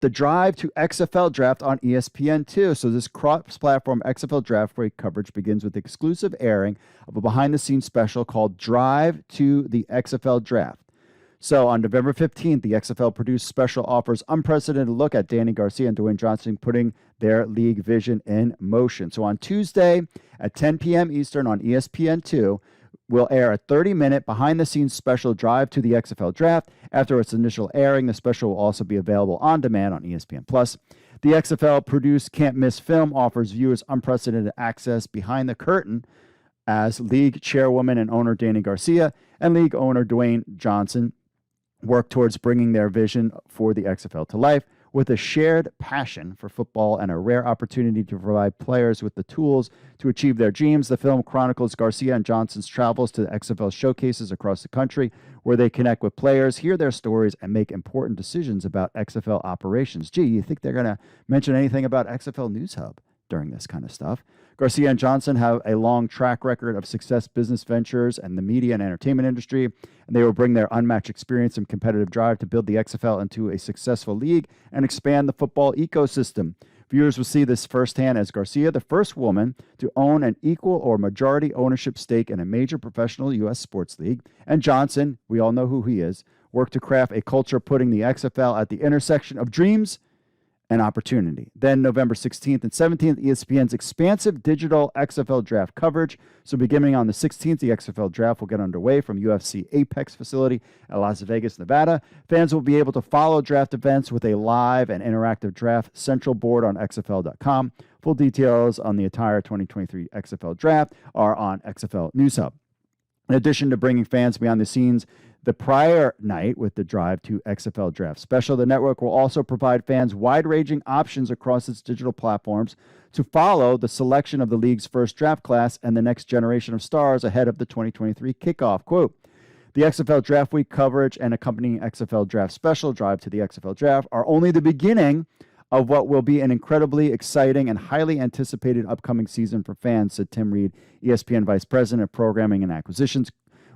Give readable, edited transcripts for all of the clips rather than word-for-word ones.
the Drive to XFL Draft on ESPN2. So this cross-platform XFL Draft break coverage begins with the exclusive airing of a behind-the-scenes special called Drive to the XFL Draft. So on November 15th, the XFL-produced special offers unprecedented look at Dany Garcia and Dwyane Johnson putting their league vision in motion. So on Tuesday at 10 p.m. Eastern on ESPN2, we'll air a 30-minute behind-the-scenes special Drive to the XFL Draft. After its initial airing, the special will also be available on demand on ESPN+. The XFL-produced can't-miss film offers viewers unprecedented access behind the curtain as league chairwoman and owner Dany Garcia and league owner Dwyane Johnson work towards bringing their vision for the XFL to life. With a shared passion for football and a rare opportunity to provide players with the tools to achieve their dreams, the film chronicles Garcia and Johnson's travels to the XFL showcases across the country, where they connect with players, hear their stories, and make important decisions about XFL operations. Gee, you think they're going to mention anything about XFL News Hub during this kind of stuff? Garcia and Johnson have a long track record of success business ventures and the media and entertainment industry, and they will bring their unmatched experience and competitive drive to build the XFL into a successful league and expand the football ecosystem. Viewers will see this firsthand as Garcia, the first woman to own an equal or majority ownership stake in a major professional U.S. sports league, and Johnson, we all know who he is, worked to craft a culture putting the XFL at the intersection of dreams and opportunity. Then November 16th and 17th, ESPN's expansive digital XFL Draft coverage. So beginning on the 16th, the XFL Draft will get underway from UFC Apex facility at Las Vegas, Nevada. Fans will be able to follow draft events with a live and interactive draft central board on XFL.com. Full details on the entire 2023 XFL Draft are on XFL News Hub. In addition to bringing fans behind the scenes the prior night with the Drive to XFL Draft special, the network will also provide fans wide-ranging options across its digital platforms to follow the selection of the league's first draft class and the next generation of stars ahead of the 2023 kickoff. Quote, the XFL Draft Week coverage and accompanying XFL Draft special, Drive to the XFL Draft, are only the beginning of what will be an incredibly exciting and highly anticipated upcoming season for fans, said Tim Reed, ESPN Vice President of Programming and Acquisitions.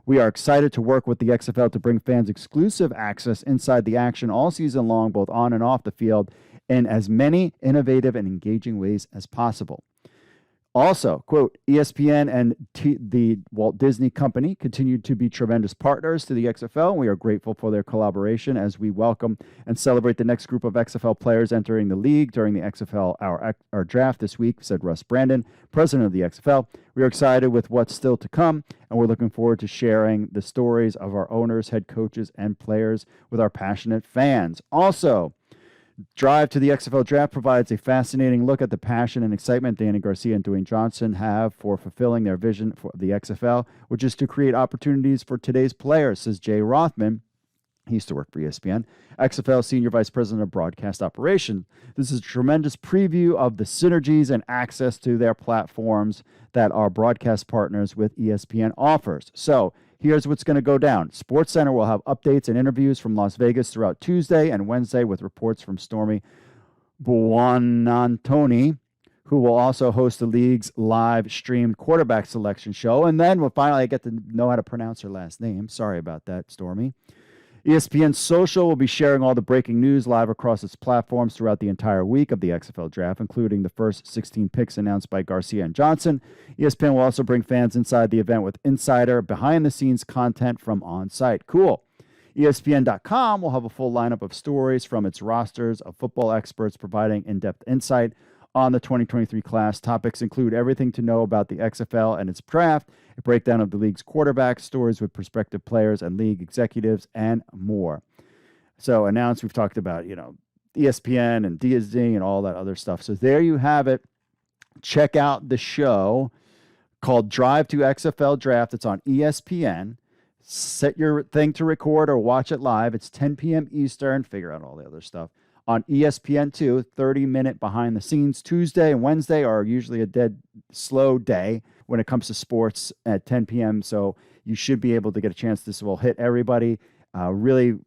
We are excited to work with the XFL to bring fans exclusive access inside the action all season long, both on and off the field, in as many innovative and engaging ways as possible. Also, quote, ESPN and the Walt Disney Company continue to be tremendous partners to the XFL, and we are grateful for their collaboration as we welcome and celebrate the next group of XFL players entering the league during the XFL our draft this week, said Russ Brandon, president of the XFL. We are excited with what's still to come, and we're looking forward to sharing the stories of our owners, head coaches, and players with our passionate fans. Also, Drive to the XFL Draft provides a fascinating look at the passion and excitement Dany Garcia and Dwyane Johnson have for fulfilling their vision for the XFL, which is to create opportunities for today's players, says Jay Rothman. He used to work for ESPN, XFL Senior Vice President of Broadcast Operations. This is a tremendous preview of the synergies and access to their platforms that our broadcast partners with ESPN offers. So here's what's going to go down. SportsCenter will have updates and interviews from Las Vegas throughout Tuesday and Wednesday with reports from Stormy Buonantony, who will also host the league's live-streamed quarterback selection show. And then we'll finally get to know how to pronounce her last name. Sorry about that, Stormy. ESPN Social will be sharing all the breaking news live across its platforms throughout the entire week of the XFL Draft, including the first 16 picks announced by Garcia and Johnson. ESPN will also bring fans inside the event with insider, behind-the-scenes content from on-site. Cool. ESPN.com will have a full lineup of stories from its rosters of football experts providing in-depth insight on the 2023 class. Topics include everything to know about the XFL and its draft, a breakdown of the league's quarterbacks, stories with prospective players and league executives, and more. So announced, we've talked about, ESPN and Disney and all that other stuff. So there you have it. Check out the show called Drive to XFL Draft. It's on ESPN. Set your thing to record or watch it live. It's 10 p.m. Eastern. Figure out all the other stuff. On ESPN2, 30-minute behind the scenes. Tuesday and Wednesday are usually a dead slow day when it comes to sports at 10 p.m. So you should be able to get a chance. This will hit everybody. Really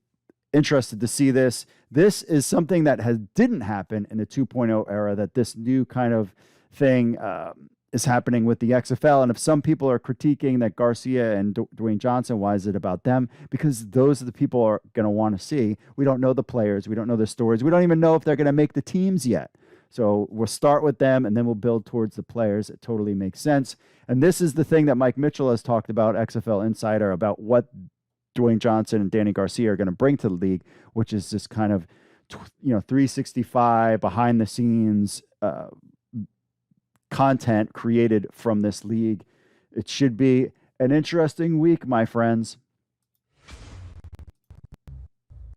interested to see this. This is something that didn't happen in the 2.0 era, that this new kind of thing is happening with the XFL. And if some people are critiquing that Garcia and Dwyane Johnson, why is it about them? Because those are the people are going to want to see. We don't know the players. We don't know the stories. We don't even know if they're going to make the teams yet. So we'll start with them and then we'll build towards the players. It totally makes sense. And this is the thing that Mike Mitchell has talked about, XFL Insider, about what Dwyane Johnson and Dany Garcia are going to bring to the league, which is this kind of 365 behind the scenes content created from this league. It should be an interesting week, my friends.